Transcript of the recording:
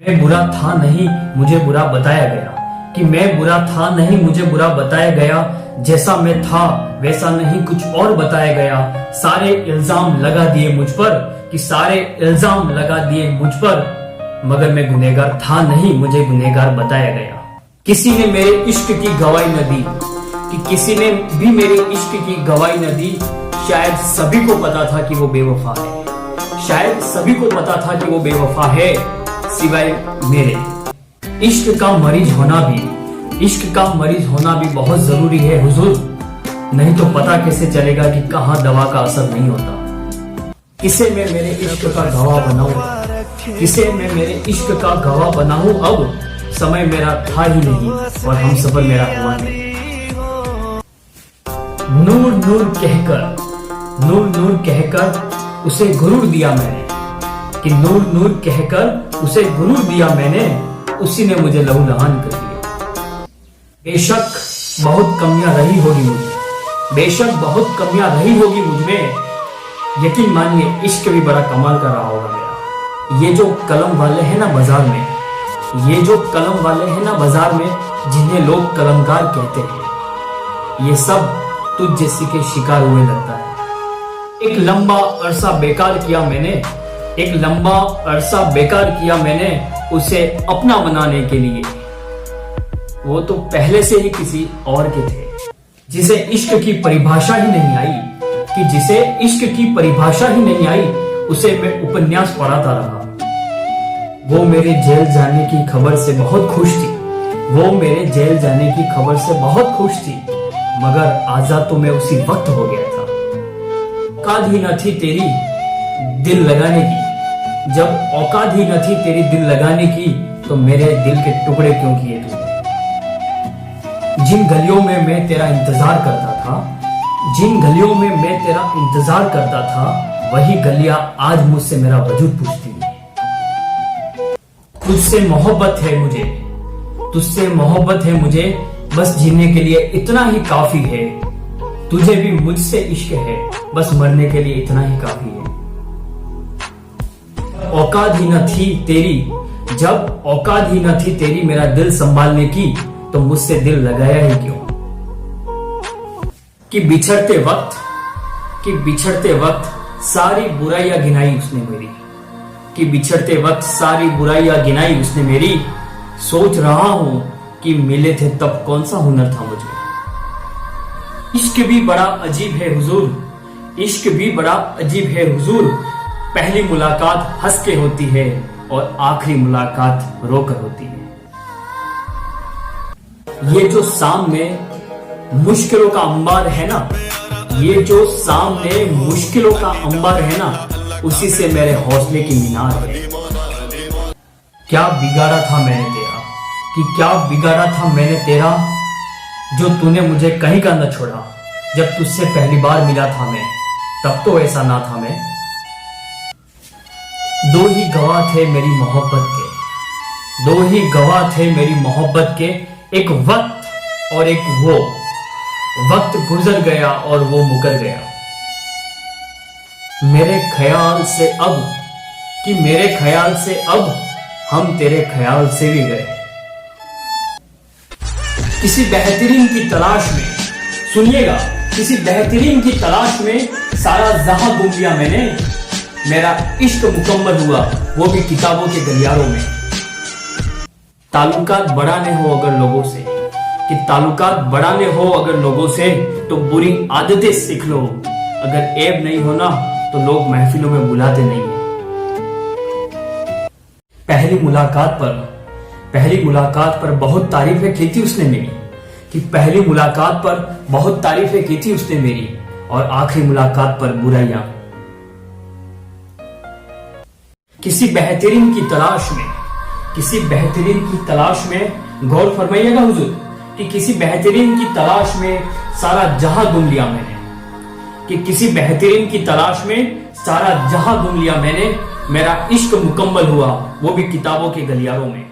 मैं बुरा था नहीं मुझे बुरा बताया गया कि मैं बुरा था नहीं मुझे बुरा बताया गया। जैसा मैं था वैसा नहीं कुछ और बताया गया। सारे इल्जाम लगा दिए मुझ पर कि सारे इल्जाम लगा दिए मुझ पर, मगर मैं गुनहगार था नहीं मुझे गुनहगार बताया गया। किसी ने मेरे इश्क की गवाही न दी कि किसी ने भी मेरे इश्क की गवाही न दी। शायद सभी को पता था कि वो बेवफा है, शायद सभी को पता था कि वो बेवफा है सिवाय मेरे। इश्क का मरीज होना भी बहुत जरूरी है हुजूर, नहीं तो पता कैसे चलेगा कि कहाँ दवा का असर नहीं होता। किसे मैं मेरे इश्क का गवाह बनाऊं, किसे मैं मेरे इश्क का गवाह बनाऊं। अब समय मेरा था ही नहीं और हम सफर मेरा हुआ नहीं। नूर नूर कहकर उसे गुरूर दिया मैंने कि नूर कहकर उसे गुरूर दिया मैंने, उसी ने मुझे लहू लहान कर दिया। बेशक बहुत कमियां रही होगी मुझे, बेशक बहुत कमियां रही होगी मुझमें, यकीन मानिए इश्क भी बड़ा कमाल कर रहा होगा मेरा। ये जो कलम वाले हैं ना बाजार में, ये जो कलम वाले हैं ना बाजार में, जिन्हें लोग कलमकार कहते हैं, ये सब तुझ जैसी के शिकार हुए लगता है। एक लंबा अरसा बेकार किया मैंने, एक लंबा अरसा बेकार किया मैंने उसे अपना बनाने के लिए। वो तो पहले से ही किसी और के थे, जिसे इश्क की परिभाषा ही नहीं आई, कि जिसे इश्क की परिभाषा ही नहीं आई उसे मैं उपन्यास पढ़ाता रहा। वो मेरे जेल जाने की खबर से बहुत खुश थी, वो मेरे जेल जाने की खबर से बहुत खुश थी, मगर आजाद तो मैं उसी वक्त हो गया था। औकात ही न थी तेरी दिल लगाने की, जब औकात ही न थी तेरी दिल लगाने की, तो मेरे दिल के टुकड़े क्यों किए तूने। जिन गलियों में मैं तेरा इंतजार करता था, जिन गलियों में मैं तेरा इंतजार करता था, वही गलियां आज मुझसे मेरा वजूद पूछती है। तुझसे मोहब्बत है मुझे, तुझसे मोहब्बत है मुझे, बस जीने के लिए इतना ही काफी है। तुझे भी मुझसे इश्क है, बस मरने के लिए इतना ही काफी है। औकात ही न थी तेरी, जब औकात ही न थी तेरी मेरा दिल संभालने की, तो मुझसे दिल लगाया ही क्यों। कि बिछड़ते वक्त सारी बुराइयां गिनाई उसने मेरी, कि बिछड़ते वक्त सारी बुराइयां गिनाई उसने मेरी। सोच रहा हूं कि मिले थे तब कौन सा हुनर था मुझे। इश्क भी बड़ा अजीब है हुजूर, इश्क भी बड़ा अजीब है हुजूर। पहली मुलाकात हंस के होती है और आखिरी मुलाकात रोकर होती है। ये जो सामने मुश्किलों का अंबार है ना, ये जो सामने मुश्किलों का अंबार है ना, उसी से मेरे हौसले की मीनार है। क्या बिगाड़ा था मैंने तेरा, कि क्या बिगाड़ा था मैंने तेरा, जो तूने मुझे कहीं का न छोड़ा। जब तुझसे पहली बार मिला था मैं, तब तो ऐसा ना था मैं। दो ही गवाह थे मेरी मोहब्बत के, दो ही गवाह थे मेरी मोहब्बत के, एक वक्त और एक वो। वक्त गुजर गया और वो मुकर गया। मेरे ख्याल से अब, कि मेरे ख्याल से अब हम तेरे ख्याल से भी गए। किसी बेहतरीन की तलाश में, सुनिएगा, किसी बेहतरीन की तलाश में सारा जहां घूम लिया मैंने। मेरा इश्क मुकम्मल हुआ वो भी किताबों के गलियारों में। ताल्लुकात बढ़ाने हो अगर लोगों से, कि ताल्लुकात बढ़ाने हो अगर लोगों से, तो बुरी आदतें सीख लो। अगर ऐब नहीं होना तो लोग महफिलों में बुलाते नहीं है। पहली मुलाकात पर बहुत तारीफें की थी उसने मेरी, कि पहली मुलाकात पर बहुत तारीफें की थी उसने मेरी, और आखिरी मुलाकात पर बुराइयां। किसी बेहतरीन की तलाश में, किसी बेहतरीन की तलाश में, गौर फरमाइएगा हुजूर, कि किसी बेहतरीन की तलाश में सारा जहां घूम लिया मैंने, कि किसी बेहतरीन की तलाश में सारा जहां घूम लिया मैंने। मेरा इश्क मुकम्मल हुआ वो भी किताबों के गलियारों में।